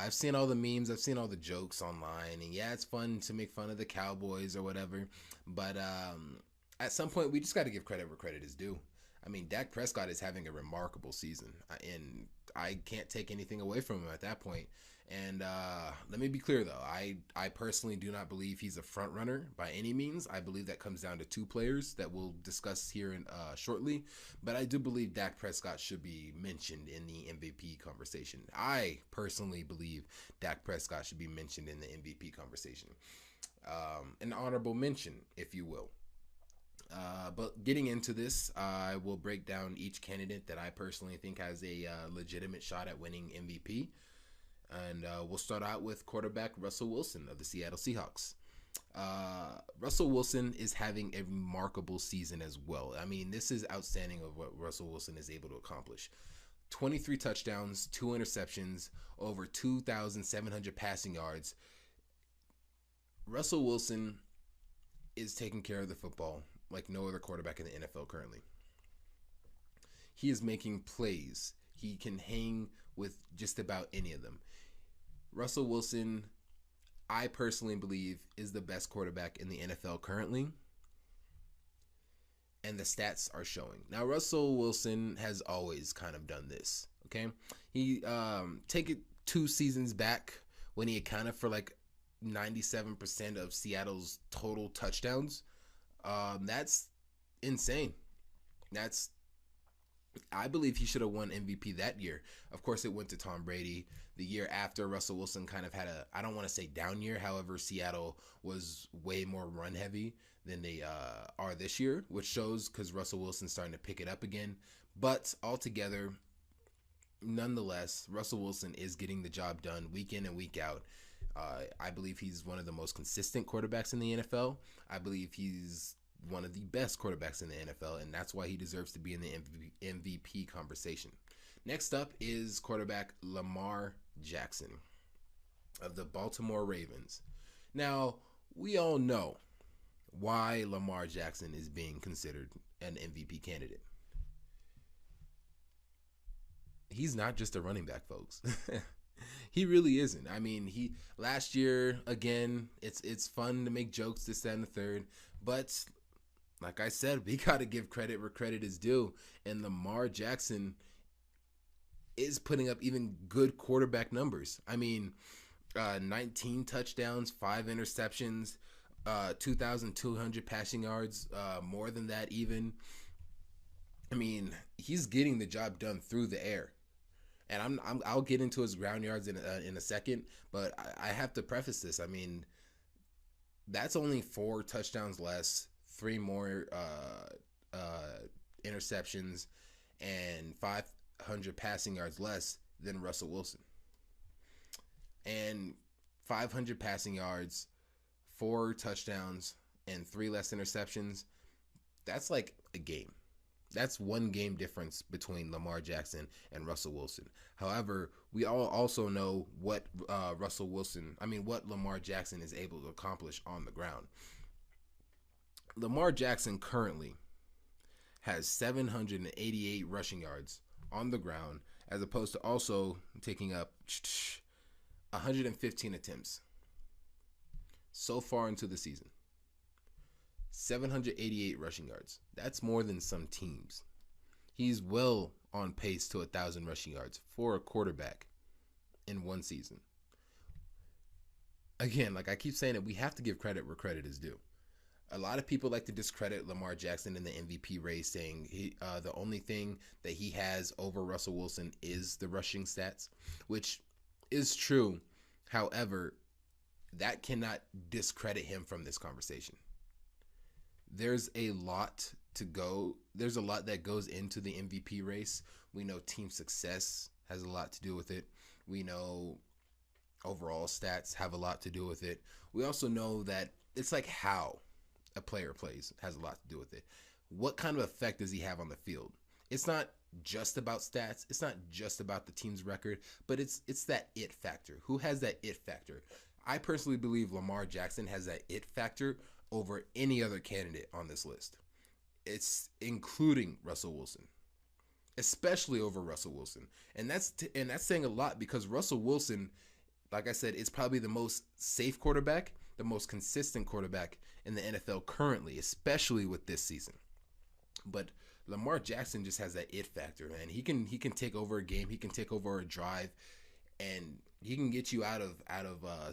I've seen all the memes, I've seen all the jokes online, and yeah, it's fun to make fun of the Cowboys or whatever. But at some point, we just got to give credit where credit is due. I mean, Dak Prescott is having a remarkable season, and I can't take anything away from him at that point. And let me be clear, though. I personally do not believe he's a front runner by any means. I believe that comes down to two players that we'll discuss here in shortly. But I do believe Dak Prescott should be mentioned in the MVP conversation. I personally believe Dak Prescott should be mentioned in the MVP conversation. An honorable mention, if you will. But getting into this, I will break down each candidate that I personally think has a legitimate shot at winning MVP. And we'll start out with quarterback Russell Wilson of the Seattle Seahawks. Russell Wilson is having a remarkable season as well. I mean, this is outstanding of what Russell Wilson is able to accomplish. 23 touchdowns, 2 interceptions, over 2,700 passing yards. Russell Wilson is taking care of the football like no other quarterback in the NFL currently. He is making plays. He can hang with just about any of them. Russell Wilson, I personally believe, is the best quarterback in the NFL currently. And the stats are showing. Now, Russell Wilson has always kind of done this, okay? He, take it 2 seasons back when he accounted for like 97% of Seattle's total touchdowns. That's insane. I believe he should have won MVP that year. Of course, it went to Tom Brady. The year after, Russell Wilson kind of had I don't want to say down year. However, Seattle was way more run heavy than they are this year, which shows because Russell Wilson's starting to pick it up again. But altogether, nonetheless, Russell Wilson is getting the job done week in and week out. I believe he's one of the most consistent quarterbacks in the NFL. I believe he's one of the best quarterbacks in the NFL, and that's why he deserves to be in the MVP conversation. Next up is quarterback Lamar Jackson of the Baltimore Ravens. Now, we all know why Lamar Jackson is being considered an MVP candidate. He's not just a running back, folks. He really isn't. I mean, he last year again. It's fun to make jokes, this, that, and the third. But like I said, we gotta give credit where credit is due. And Lamar Jackson is putting up even good quarterback numbers. I mean, 19 touchdowns, 5 interceptions, 2,200 passing yards, more than that even. I mean, he's getting the job done through the air. And I'll get into his ground yards in a second, but I have to preface this. I mean, that's only 4 touchdowns less, 3 more interceptions, and 500 passing yards less than Russell Wilson. And 500 passing yards, 4 touchdowns, and 3 less interceptions. That's like a game. That's 1 game difference between Lamar Jackson and Russell Wilson. However, we all also know what what Lamar Jackson is able to accomplish on the ground. Lamar Jackson currently has 788 rushing yards on the ground, as opposed to also taking up 115 attempts so far into the season. 788 rushing yards. That's more than some teams. He's well on pace to 1,000 rushing yards for a quarterback in 1 season. Again, like I keep saying it, we have to give credit where credit is due. A lot of people like to discredit Lamar Jackson in the MVP race, saying the only thing that he has over Russell Wilson is the rushing stats, which is true. However, that cannot discredit him from this conversation. There's a lot that goes into the MVP race. We know team success has a lot to do with it. We know overall stats have a lot to do with it. We also know that it's like how a player plays has a lot to do with it. What kind of effect does he have on the field? It's not just about stats. It's not just about the team's record, but it's that it factor. Who has that it factor? I personally believe Lamar Jackson has that it factor over any other candidate on this list. It's including Russell Wilson, especially over Russell Wilson. And that's saying a lot, because Russell Wilson like I said, is probably the most safe quarterback, the most consistent quarterback in the NFL currently, especially with this season. But Lamar Jackson just has that it factor, man. He can take over a game, he can take over a drive, and he can get you out of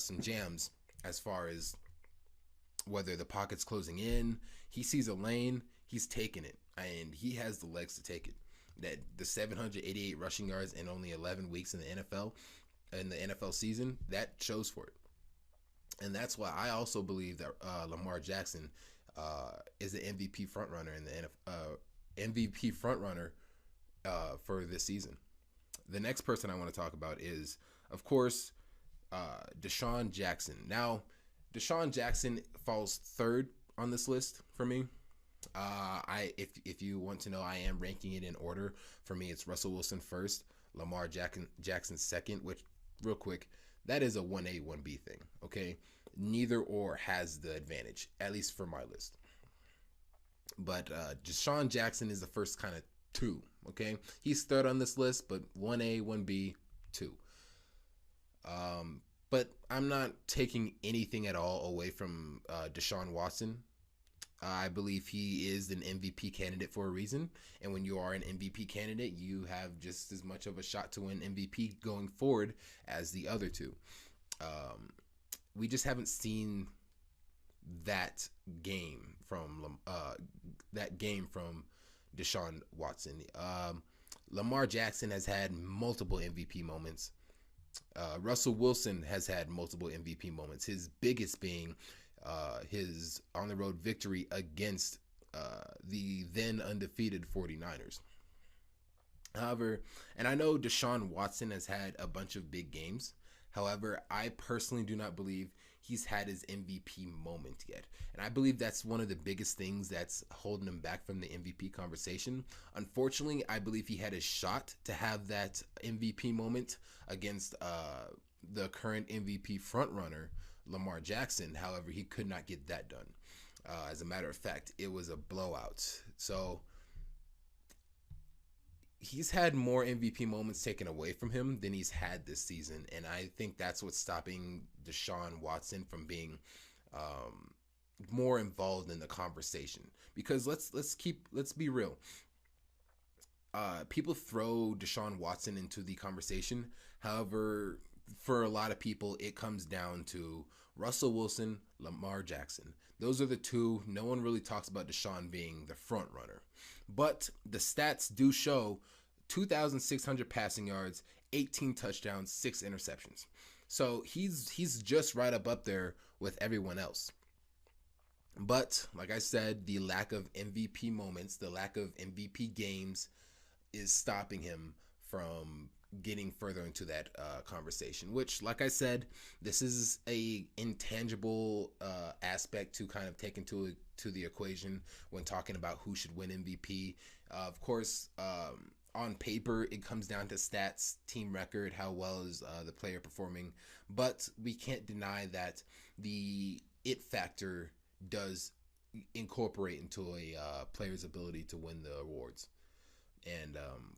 some jams as far as whether the pocket's closing in. He sees a lane, he's taking it, and he has the legs to take it. That the 788 rushing yards in only 11 weeks in the NFL season, that shows for it. And that's why I also believe that Lamar Jackson is the MVP frontrunner in the MVP frontrunner for this season. The next person I want to talk about is, of course, Deshaun Jackson. Now, Deshaun Jackson falls third on this list for me. If you want to know, I am ranking it in order. For me, it's Russell Wilson first, Lamar Jackson second. Which, real quick, that is a 1A 1B thing. Okay, neither or has the advantage, at least for my list. But Deshaun Jackson is the first kind of two. Okay, he's third on this list, but 1A 1B 2. But I'm not taking anything at all away from Deshaun Watson. I believe he is an MVP candidate for a reason. And when you are an MVP candidate, you have just as much of a shot to win MVP going forward as the other two. We just haven't seen that game from Deshaun Watson. Lamar Jackson has had multiple MVP moments. Russell Wilson has had multiple MVP moments. His biggest being his on the road victory against the then undefeated 49ers. However, and I know Deshaun Watson has had a bunch of big games. However, I personally do not believe he's had his MVP moment yet. And I believe that's one of the biggest things that's holding him back from the MVP conversation. Unfortunately, I believe he had a shot to have that MVP moment against the current MVP frontrunner, Lamar Jackson. However, he could not get that done. As a matter of fact, it was a blowout. So he's had more MVP moments taken away from him than he's had this season, and I think that's what's stopping Deshaun Watson from being more involved in the conversation. Because let's be real. People throw Deshaun Watson into the conversation. However, for a lot of people, it comes down to Russell Wilson, Lamar Jackson. Those are the two. No one really talks about Deshaun being the front runner. But the stats do show 2,600 passing yards, 18 touchdowns, 6 interceptions. So he's just right up there with everyone else. But like I said, the lack of MVP moments, the lack of MVP games is stopping him from getting further into that conversation, which, like I said, this is a intangible aspect to kind of take into the equation when talking about who should win MVP. Of course, on paper, it comes down to stats, team record, how well is the player performing, but we can't deny that the it factor does incorporate into a player's ability to win the awards. And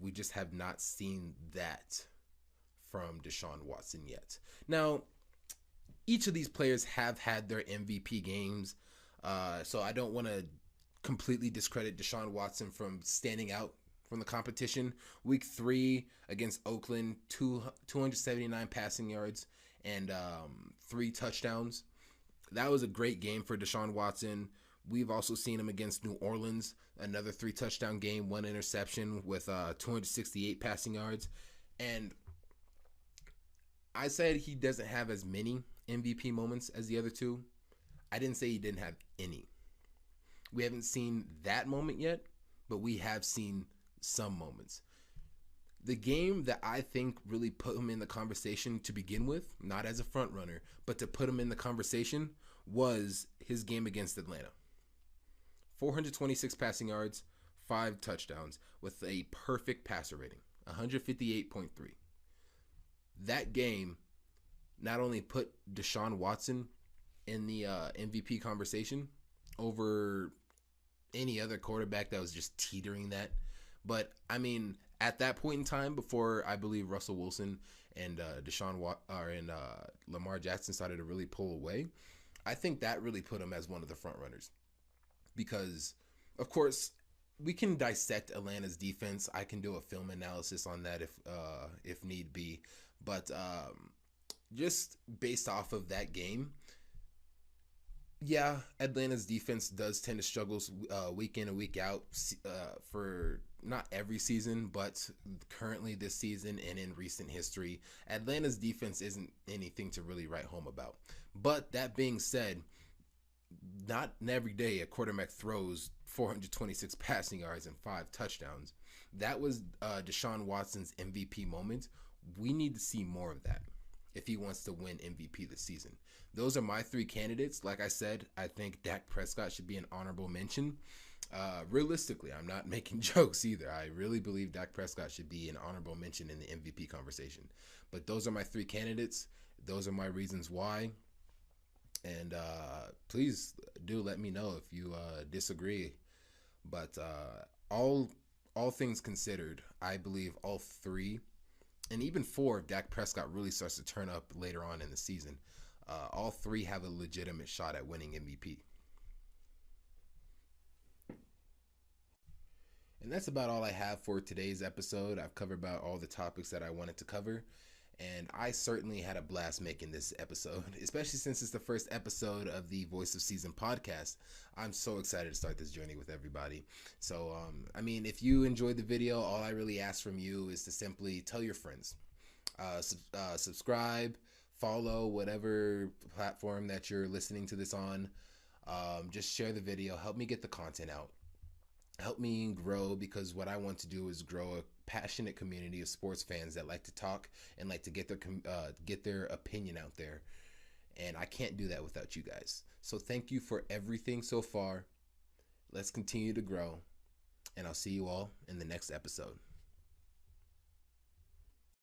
we just have not seen that from Deshaun Watson yet. Now, each of these players have had their MVP games, so I don't want to completely discredit Deshaun Watson from standing out from the competition. Week 3 against Oakland, 279 passing yards and 3 touchdowns. That was a great game for Deshaun Watson. We've also seen him against New Orleans, another 3 touchdown game, 1 interception with 268 passing yards. And I said he doesn't have as many MVP moments as the other two. I didn't say he didn't have any. We haven't seen that moment yet, but we have seen some moments. The game that I think really put him in the conversation to begin with, not as a front runner, but to put him in the conversation, was his game against Atlanta. 426 passing yards, 5 touchdowns with a perfect passer rating, 158.3. That game not only put Deshaun Watson in the MVP conversation over any other quarterback that was just teetering that, but I mean, at that point in time, before I believe Russell Wilson and Lamar Jackson started to really pull away, I think that really put him as one of the front runners. Because, of course, we can dissect Atlanta's defense. I can do a film analysis on that if need be. But just based off of that game, yeah, Atlanta's defense does tend to struggle week in and week out for not every season, but currently this season and in recent history. Atlanta's defense isn't anything to really write home about. But that being said, not every day a quarterback throws 426 passing yards and 5 touchdowns. That was Deshaun Watson's MVP moment. We need to see more of that if he wants to win MVP this season. Those are my 3 candidates. Like I said, I think Dak Prescott should be an honorable mention. Realistically, I'm not making jokes either. I really believe Dak Prescott should be an honorable mention in the MVP conversation. But those are my 3 candidates. Those are my reasons why. And please do let me know if you disagree. But all things considered, I believe all 3, and even 4 if Dak Prescott really starts to turn up later on in the season, all 3 have a legitimate shot at winning MVP. And that's about all I have for today's episode. I've covered about all the topics that I wanted to cover. And I certainly had a blast making this episode, especially since it's the first episode of the Voice of Season podcast. I'm so excited to start this journey with everybody. So, if you enjoyed the video, all I really ask from you is to simply tell your friends. Subscribe, follow whatever platform that you're listening to this on. Just share the video. Help me get the content out. Help me grow, because what I want to do is grow a passionate community of sports fans that like to talk and like to get their opinion out there. And I can't do that without you guys. So thank you for everything so far. Let's continue to grow, and I'll see you all in the next episode.